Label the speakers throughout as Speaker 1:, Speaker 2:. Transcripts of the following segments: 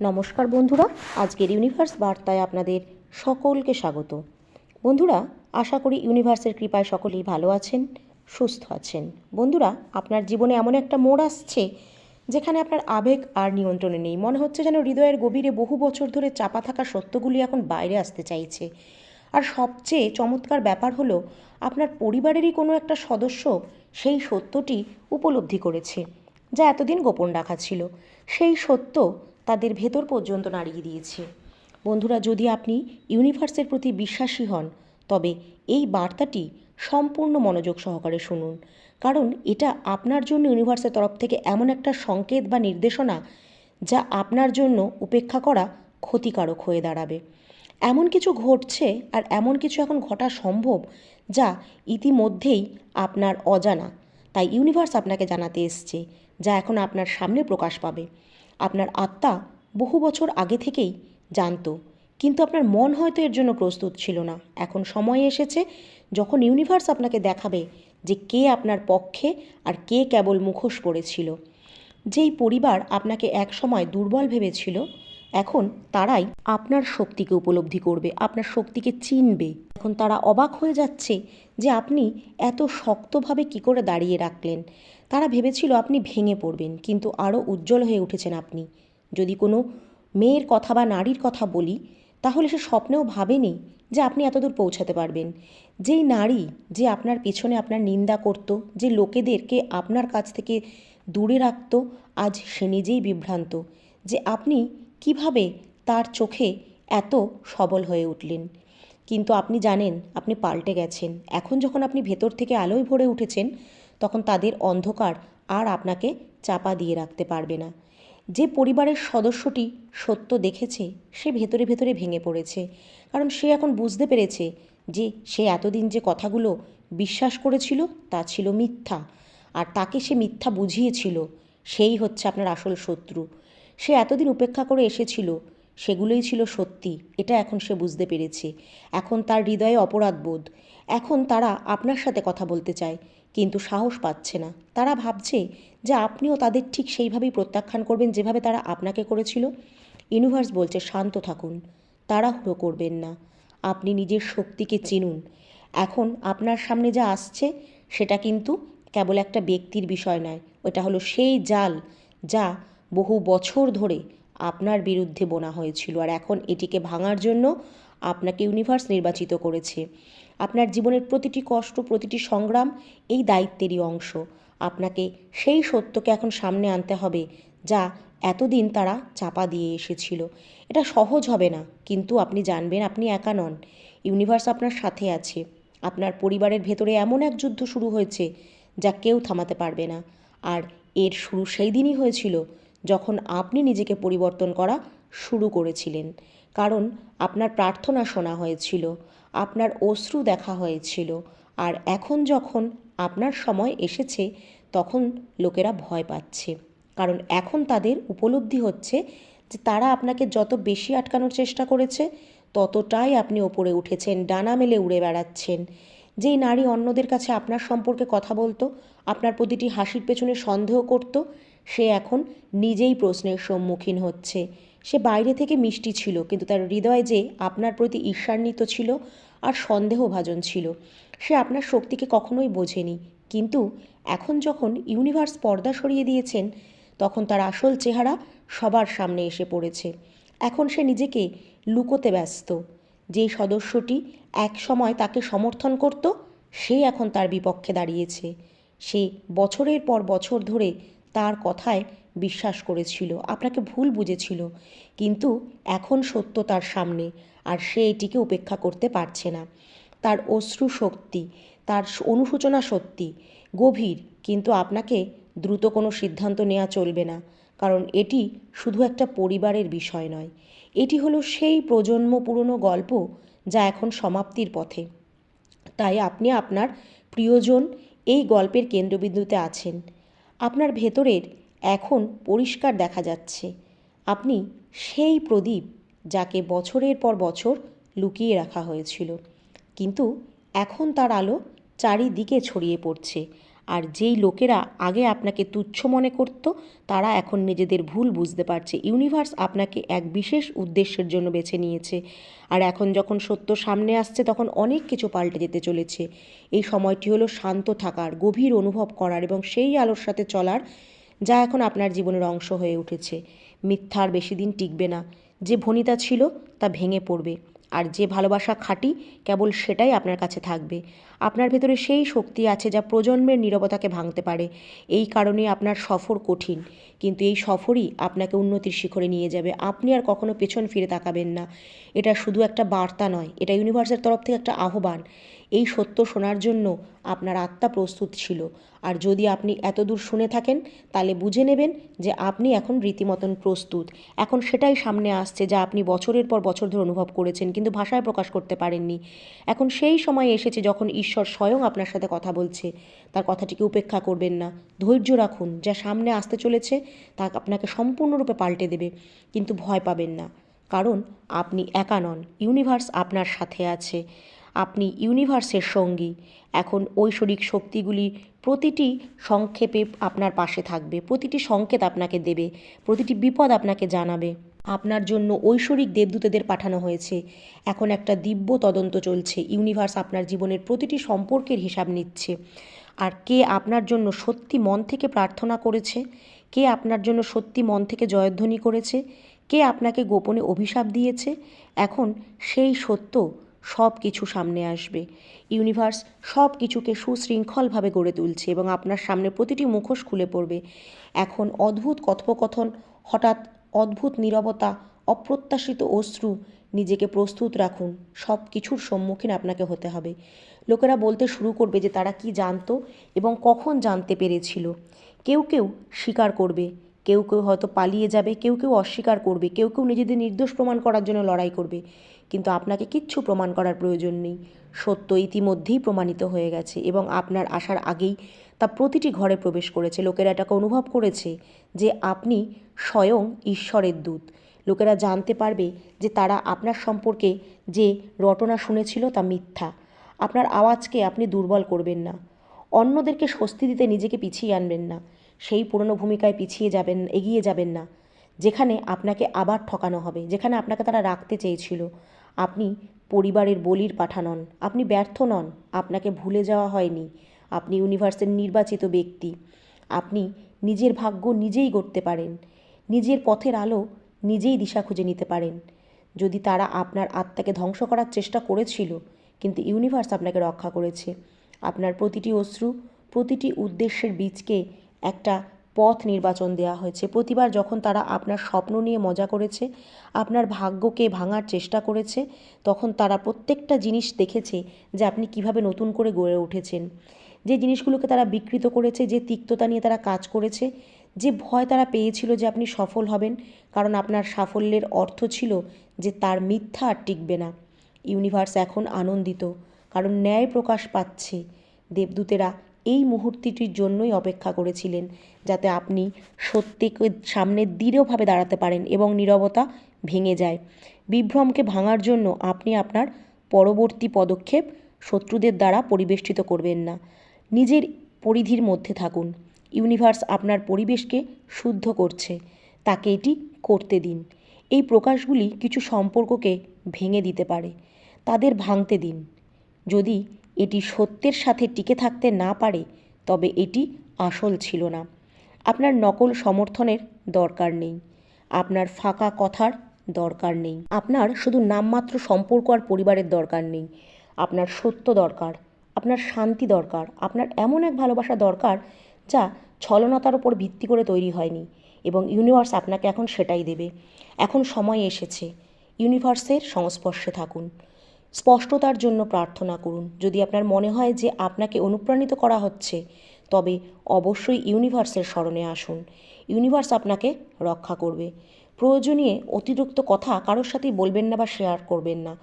Speaker 1: নমস্কার বন্ধুরা, আজকের ইউনিভার্স বার্তায় আপনাদের সকলকে স্বাগত। বন্ধুরা, আশা করি ইউনিভার্সের কৃপায় সকলেই ভালো আছেন, সুস্থ আছেন। বন্ধুরা, আপনার জীবনে এমন একটা মোড় আসছে যেখানে আপনার আবেগ আর নিয়ন্ত্রণে নেই। মনে হচ্ছে যেন হৃদয়ের গভীরে বহু বছর ধরে চাপা থাকা সত্যগুলি এখন বাইরে আসতে চাইছে। আর সবচেয়ে চমৎকার ব্যাপার হলো, আপনার পরিবারেরই কোনো একটা সদস্য সেই সত্যটি উপলব্ধি করেছে, যা এতদিন গোপন রাখা ছিল। সেই সত্য তাদের ভেতর পর্যন্ত নাড়িয়ে দিয়েছে। বন্ধুরা, যদি আপনি ইউনিভার্সের প্রতি বিশ্বাসী হন, তবে এই বার্তাটি সম্পূর্ণ মনোযোগ সহকারে শুনুন, কারণ এটা আপনার জন্য ইউনিভার্সের তরফ থেকে এমন একটা সংকেত বা নির্দেশনা, যা আপনার জন্য উপেক্ষা করা ক্ষতিকারক হয়ে দাঁড়াবে। এমন কিছু ঘটছে আর এমন কিছু এখন ঘটা সম্ভব, যা ইতিমধ্যেই আপনার অজানা। তাই ইউনিভার্স আপনাকে জানাতে এসছে, যা এখন আপনার সামনে প্রকাশ পাবে। আপনার আত্মা বহু বছর আগে থেকেই জানতো, কিন্তু আপনার মন হয়তো এর জন্য প্রস্তুত ছিল না। এখন সময় এসেছে যখন ইউনিভার্স আপনাকে দেখাবে যে কে আপনার পক্ষে আর কে কেবল মুখোশ পড়েছিল। যেই পরিবার আপনাকে একসময় দুর্বল ভেবেছিল, এখন তারাই আপনার শক্তিকে উপলব্ধি করবে, আপনার শক্তিকে চিনবে। এখন তারা অবাক হয়ে যাচ্ছে যে আপনি এত শক্তভাবে কী করে দাঁড়িয়ে রাখলেন। তারা ভেবেছিল আপনি ভেঙে পড়বেন, কিন্তু আরও উজ্জ্বল হয়ে উঠেছেন আপনি। যদি কোনো মেয়ের কথা বা নারীর কথা বলি, তাহলে সে স্বপ্নেও ভাবেনি যে আপনি এতদূর পৌঁছাতে পারবেন। যেই নারী যে আপনার পেছনে আপনার নিন্দা করত, যে লোকেদেরকে আপনার কাছ থেকে দূরে রাখত, আজ সে নিজেই বিভ্রান্ত যে আপনি কিভাবে তার চোখে এত সবল হয়ে উঠলেন। কিন্তু আপনি জানেন আপনি পাল্টে গেছেন। এখন যখন আপনি ভেতর থেকে আলোয় ভরে উঠেছেন, তখন তাদের অন্ধকার আর আপনাকে চাপা দিয়ে রাখতে পারবে না। যে পরিবারের সদস্যটি সত্য দেখেছে, সে ভেতরে ভেতরে ভেঙে পড়েছে, কারণ সে এখন বুঝতে পেরেছে যে সে এতদিন যে কথাগুলো বিশ্বাস করেছিল তা ছিল মিথ্যা, আর তাকে সে মিথ্যা বুঝিয়েছিল সেই হচ্ছে আপনার আসল শত্রু। সে এতদিন উপেক্ষা করে এসেছিল, সেগুলোই ছিল সত্যি, এটা এখন সে বুঝতে পেরেছে। এখন তার হৃদয়ে অপরাধবোধ। এখন তারা আপনার সাথে কথা বলতে চায়, কিন্তু সাহস পাচ্ছে না। তারা ভাবছে যে আপনিও তাদের ঠিক সেইভাবেই প্রত্যাখ্যান করবেন যেভাবে তারা আপনাকে করেছিল। ইউনিভার্স বলছে শান্ত থাকুন, তাড়াহুড়ো করবেন না, আপনি নিজের শক্তিকে চিনুন। এখন আপনার সামনে যা আসছে সেটা কিন্তু কেবল একটা ব্যক্তির বিষয় নয়, ওটা হলো সেই জাল যা বহু বছর ধরে আপনার বিরুদ্ধে বোনা হয়েছিল, আর এখন এটিকে ভাঙার জন্য আপনাকে ইউনিভার্স নির্বাচিত করেছে। আপনার জীবনের প্রতিটি কষ্ট, প্রতিটি সংগ্রাম এই দায়িত্বেরই অংশ। আপনাকে সেই সত্যকে এখন সামনে আনতে হবে, যা এতদিন তারা চাপা দিয়ে এসেছিল। এটা সহজ হবে না, কিন্তু আপনি জানবেন আপনি একা নন। ইউনিভার্স আপনার সাথে আছে। আপনার পরিবারের ভেতরে এমন এক যুদ্ধ শুরু হয়েছে যা কেউ থামাতে পারবে না। আর এর শুরু সেই দিনই হয়েছিল যখন আপনি নিজেকে পরিবর্তন করা শুরু করেছিলেন। কারণ আপনার প্রার্থনা শোনা হয়েছিল, আপনার অশ্রু দেখা হয়েছিল, আর এখন যখন আপনার সময় এসেছে, তখন লোকেরা ভয় পাচ্ছে। কারণ এখন তাদের উপলব্ধি হচ্ছে যে তারা আপনাকে যত বেশি আটকানোর চেষ্টা করেছে, ততটাই আপনি ওপরে উঠেছেন, ডানা মেলে উড়ে বেড়াচ্ছেন। যেই নারী অন্যদের কাছে আপনার সম্পর্কে কথা বলতো, আপনার প্রতিটি হাসির পেছনে সন্দেহ করত, সে এখন নিজেই প্রশ্নের সম্মুখীন হচ্ছে। সে বাইরে থেকে মিষ্টি ছিল, কিন্তু তার হৃদয় যে আপনার প্রতি ঈর্ষান্বিত ছিল আর সন্দেহভাজন ছিল। সে আপনার শক্তিকে কখনোই বোঝেনি, কিন্তু এখন যখন ইউনিভার্স পর্দা সরিয়ে দিয়েছেন, তখন তার আসল চেহারা সবার সামনে এসে পড়েছে। এখন সে নিজেকে লুকোতে ব্যস্ত। যেই সদস্যটি এক সময় তাকে সমর্থন করত, সে এখন তার বিপক্ষে দাঁড়িয়েছে। সে বছরের পর বছর ধরে তার কথায় বিশ্বাস করেছিল, আপনাকে ভুল বুঝেছিল, কিন্তু এখন সত্য তার সামনে, আর সে এটিকে উপেক্ষা করতে পারছে না। তার অশ্রু শক্তি, তার অনুশোচনা সত্যি গভীর, কিন্তু আপনাকে দ্রুত কোনো সিদ্ধান্ত নেওয়া চলবে না, কারণ এটি শুধু একটা পরিবারের বিষয় নয়, এটি হলো সেই প্রজন্ম পুরনো গল্প যা এখন সমাপ্তির পথে। তাই আপনি আপনার প্রিয়জন এই গল্পের কেন্দ্রবিন্দুতে আছেন। আপনার ভেতরের এখন পরিষ্কার দেখা যাচ্ছে আপনি সেই প্রদীপ যাকে বছরের পর বছর লুকিয়ে রাখা হয়েছিল, কিন্তু এখন তার আলো চারিদিকে ছড়িয়ে পড়ছে। আর যেই লোকেরা আগে আপনাকে তুচ্ছ মনে করত তারা এখন নিজেদের ভুল বুঝতে পারছে। ইউনিভার্স আপনাকে এক বিশেষ উদ্দেশ্যের জন্য বেছে নিয়েছে। আর এখন যখন সত্য সামনে আসছে তখন অনেক কিছু পাল্টে যেতে চলেছে। এই সময়টি হলো শান্ত থাকার, গভীর অনুভব করার এবং সেই আলোর সাথে চলার যা এখন আপনার জীবনের অংশ হয়ে উঠেছে। মিথ্যা আর বেশি দিন টিকবে না। যে ভনিতা ছিল তা ভেঙে পড়বে, আর যে ভালোবাসা খাঁটি কেবল সেটাই আপনার কাছে থাকবে। আপনার ভেতরে সেই শক্তি আছে যা প্রজন্মের নীরবতাকে ভাঙতে পারে। এই কারণে আপনার সফর কঠিন, কিন্তু এই সফরই আপনাকে উন্নতির শিখরে নিয়ে যাবে। আপনি আর কখনো পেছন ফিরে তাকাবেন না। এটা শুধু একটা বার্তা নয়, এটা ইউনিভার্সের তরফ থেকে একটা আহ্বান। এই সত্য শোনার জন্য আপনার আত্মা প্রস্তুত ছিল। আর যদি আপনি এতদূর শুনে থাকেন তাহলে বুঝে নেবেন যে আপনি এখন রীতিমতন প্রস্তুত। এখন সেটাই সামনে আসছে যা আপনি বছরের পর বছর ধরে অনুভব করেছেন কিন্তু ভাষায় প্রকাশ করতে পারেননি। এখন সেই সময় এসেছে যখন ঈশ্বর স্বয়ং আপনার সাথে কথা বলছে। তার কথাটিকে উপেক্ষা করবেন না, ধৈর্য রাখুন। যা সামনে আসতে চলেছে তা আপনাকে সম্পূর্ণরূপে পাল্টে দেবে, কিন্তু ভয় পাবেন না, কারণ আপনি একা নন। ইউনিভার্স আপনার সাথে আছে। আপনি ইউনিভার্সের সঙ্গী। এখন ঐশ্বরিক শক্তিগুলি প্রতিটি সংক্ষেপে আপনার পাশে থাকবে, প্রতিটি সংকেত আপনাকে দেবে, প্রতিটি বিপদ আপনাকে জানাবে। আপনার জন্য ঐশ্বরিক দেবদূতেদের পাঠানো হয়েছে। এখন একটা দিব্য তদন্ত চলছে। ইউনিভার্স আপনার জীবনের প্রতিটি সম্পর্কের হিসাব নিচ্ছে। আর কে আপনার জন্য সত্যি মন থেকে প্রার্থনা করেছে, কে আপনার জন্য সত্যি মন থেকে জয়ধ্বনি করেছে, কে আপনাকে গোপনে অভিশাপ দিয়েছে, এখন সেই সত্য সব কিছু সামনে আসবে। ইউনিভার্স সব কিছুকে সুশৃঙ্খলভাবে গড়ে তুলছে এবং আপনার সামনে প্রতিটি মুখোশ খুলে পড়বে। এখন অদ্ভুত কথোপকথন, হঠাৎ অদ্ভুত নীরবতা, অপ্রত্যাশিত অশ্রু, নিজেকে প্রস্তুত রাখুন। সব কিছুর সম্মুখীন আপনাকে হতে হবে। লোকেরা বলতে শুরু করবে যে তারা কি জানতো এবং কখন জানতে পেরেছিল। কেউ কেউ স্বীকার করবে, কেউ কেউ হয়তো পালিয়ে যাবে, কেউ কেউ অস্বীকার করবে, কেউ কেউ নিজেদের নির্দোষ প্রমাণ করার জন্য লড়াই করবে। কিন্তু আপনাকে কিচ্ছু প্রমাণ করার প্রয়োজন নেই। সত্য ইতিমধ্যেই প্রমাণিত হয়ে গেছে এবং আপনার আসার আগেই তা প্রতিটি ঘরে প্রবেশ করেছে। লোকেরা এটাকে অনুভব করেছে যে আপনি স্বয়ং ঈশ্বরের দূত। লোকেরা জানতে পারবে যে তারা আপনার সম্পর্কে যে রটনা শুনেছিল তা মিথ্যা। আপনার আওয়াজকে আপনি দুর্বল করবেন না। অন্যদেরকে স্বস্তি দিতে নিজেকে পিছিয়ে আনবেন না। সেই পুরনো ভূমিকায় এগিয়ে যাবেন না, যেখানে আপনাকে আবার ঠকানো হবে, যেখানে আপনাকে তারা রাখতে চেয়েছিল। আপনি পরিবারের বলির পাঠা নন, আপনি ব্যর্থ নন, আপনাকে ভুলে যাওয়া হয়নি। আপনি ইউনিভার্সের নির্বাচিত ব্যক্তি। আপনি নিজের ভাগ্য নিজেই গড়তে পারেন, নিজের পথের আলো নিজেই দিশা খুঁজে নিতে পারেন। যদি তারা আপনার আত্মাকে ধ্বংস করার চেষ্টা করেছিল, কিন্তু ইউনিভার্স আপনাকে রক্ষা করেছে। আপনার প্রতিটি অশ্রু, প্রতিটি উদ্দেশ্যের বীজকে একটা পথ নির্বাচন দেওয়া হয়েছে। প্রতিবার যখন তারা আপনার স্বপ্ন নিয়ে মজা করেছে, আপনার ভাগ্যকে ভাঙার চেষ্টা করেছে, তখন তারা প্রত্যেকটা জিনিস দেখেছে যে আপনি কিভাবে নতুন করে গড়ে উঠেছেন। যে জিনিসগুলোকে তারা বিকৃত করেছে, যে তিক্ততা নিয়ে তারা কাজ করেছে, যে ভয় তারা পেয়েছিল যে আপনি সফল হবেন, কারণ আপনার সাফল্যের অর্থ ছিল যে তার মিথ্যা আর টিকবে না। ইউনিভার্স এখন আনন্দিত, কারণ ন্যায় প্রকাশ পাচ্ছে। দেবদূতেরা এই মুহূর্তটির জন্যই অপেক্ষা করেছিলেন, যাতে আপনি সত্যকে সামনে দৃঢ়ভাবে দাঁড়াতে পারেন এবং নীরবতা ভেঙে যায়। বিভ্রমকে ভাঙার জন্য আপনি আপনার পরবর্তী পদক্ষেপ শত্রুদের দ্বারা পরিবেষ্টিত করবেন না। নিজের পরিধির মধ্যে থাকুন। ইউনিভার্স আপনার পরিবেশকে শুদ্ধ করছে, তাকে এটি করতে দিন। এই প্রকাশগুলি কিছু সম্পর্ককে ভেঙে দিতে পারে, তাদের ভাঙতে দিন। যদি এটি সত্যের সাথে টিকে থাকতে না পারে, তবে এটি আসল ছিল না। আপনার নকল সমর্থনের দরকার নেই, আপনার ফাঁকা কথার দরকার নেই, আপনার শুধু নামমাত্র সম্পর্ক আর পরিবারের দরকার নেই। আপনার সত্য দরকার, আপনার শান্তি দরকার, আপনার এমন এক ভালোবাসা দরকার যা ছলনাতার উপর ভিত্তি করে তৈরি হয়নি, এবং ইউনিভার্স আপনাকে এখন সেটাই দেবে। এখন সময় এসেছে। ইউনিভার্সের সংস্পর্শে থাকুন, স্পষ্টতার জন্য প্রার্থনা করুন। যদি আপনার মনে হয় যে আপনাকে অনুপ্রাণিত করা হচ্ছে, তবে অবশ্যই ইউনিভার্সের শরণে আসুন। ইউনিভার্স আপনাকে রক্ষা করবে। প্রয়োজনীয় অতিরিক্ত কথা কারোর সাথেই বলবেন না বা শেয়ার করবেন না।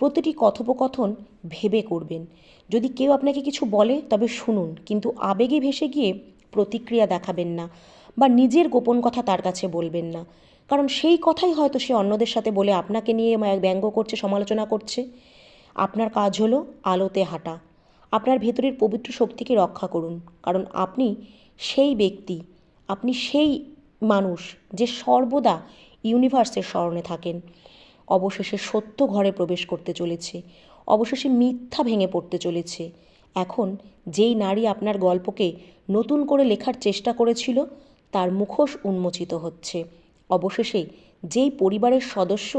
Speaker 1: প্রতিটি কথোপকথন ভেবে করবেন। যদি কেউ আপনাকে কিছু বলে তবে শুনুন, কিন্তু আবেগে ভেসে গিয়ে প্রতিক্রিয়া দেখাবেন না বা নিজের গোপন কথা তার কাছে বলবেন না, কারণ সেই কথাই হয়তো সে অন্যদের সাথে বলে আপনাকে নিয়ে ব্যঙ্গ করছে, সমালোচনা করছে। আপনার কাজ হলো আলোতে হাঁটা। আপনার ভেতরের পবিত্র শক্তিকে রক্ষা করুন, কারণ আপনি সেই ব্যক্তি, আপনি সেই মানুষ যে সর্বদা ইউনিভার্সের স্মরণে থাকেন। অবশেষে সত্য ঘরে প্রবেশ করতে চলেছে, অবশেষে মিথ্যা ভেঙে পড়তে চলেছে। এখন যেই নারী আপনার গল্পকে নতুন করে লেখার চেষ্টা করেছিল তার মুখোশ উন্মোচিত হচ্ছে। অবশেষে যেই পরিবারের সদস্য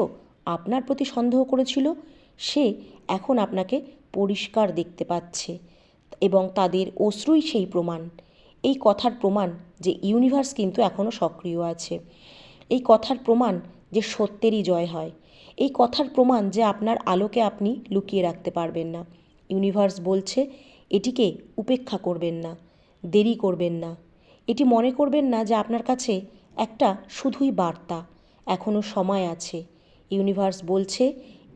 Speaker 1: আপনার প্রতি সন্দেহ করেছিল সে এখন আপনাকে পরিষ্কার দেখতে পাচ্ছে এবং তাদের অশ্রুই সেই প্রমাণ। এই কথার প্রমাণ যে ইউনিভার্স কিন্তু এখনও সক্রিয় আছে। এই কথার প্রমাণ যে সত্যেরই জয় হয়। এই কথার প্রমাণ যে আপনার আলোকে আপনি লুকিয়ে রাখতে পারবেন না। ইউনিভার্স বলছে এটিকে উপেক্ষা করবেন না, দেরি করবেন না। এটি মনে করবেন না যে আপনার কাছে একটা শুধুই বার্তা, এখনও সময় আছে। ইউনিভার্স বলছে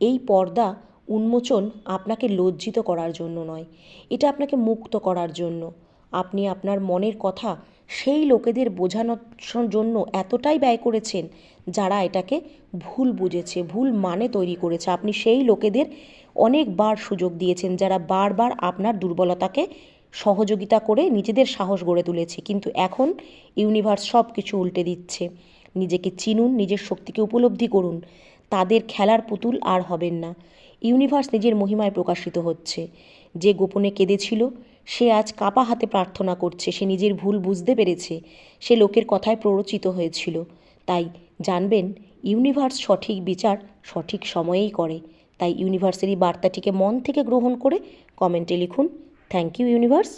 Speaker 1: এই পর্দা উন্মোচন আপনাকে লজ্জিত করার জন্য নয়, এটা আপনাকে মুক্ত করার জন্য। আপনি আপনার মনের কথা সেই লোকেদের বোঝানোর জন্য এতটাই ব্যয় করেছেন যারা এটাকে ভুল বুঝেছে, ভুল মানে তৈরি করেছে। আপনি সেই লোকেদের অনেকবার সুযোগ দিয়েছেন যারা বারবার আপনার দুর্বলতাকে সহযোগিতা করে নিজেদের সাহস গড়ে তুলেছে। কিন্তু এখন ইউনিভার্স সব কিছু উল্টে দিচ্ছে। নিজেকে চিনুন, নিজের শক্তিকে উপলব্ধি করুন। তাদের খেলার পুতুল আর হবেন না। ইউনিভার্স নিজের মহিমায় প্রকাশিত হচ্ছে। যে গোপনে কেঁদেছিল সে আজ কাপা হাতে প্রার্থনা করছে। সে নিজের ভুল বুঝতে পেরেছে, সে লোকের কথায় প্ররোচিত হয়েছিল। তাই জানবেন ইউনিভার্স সঠিক বিচার সঠিক সময়েই করে। তাই ইউনিভার্সের এই বার্তাটিকে মন থেকে গ্রহণ করে কমেন্টে লিখুন, থ্যাংক ইউ ইউনিভার্স।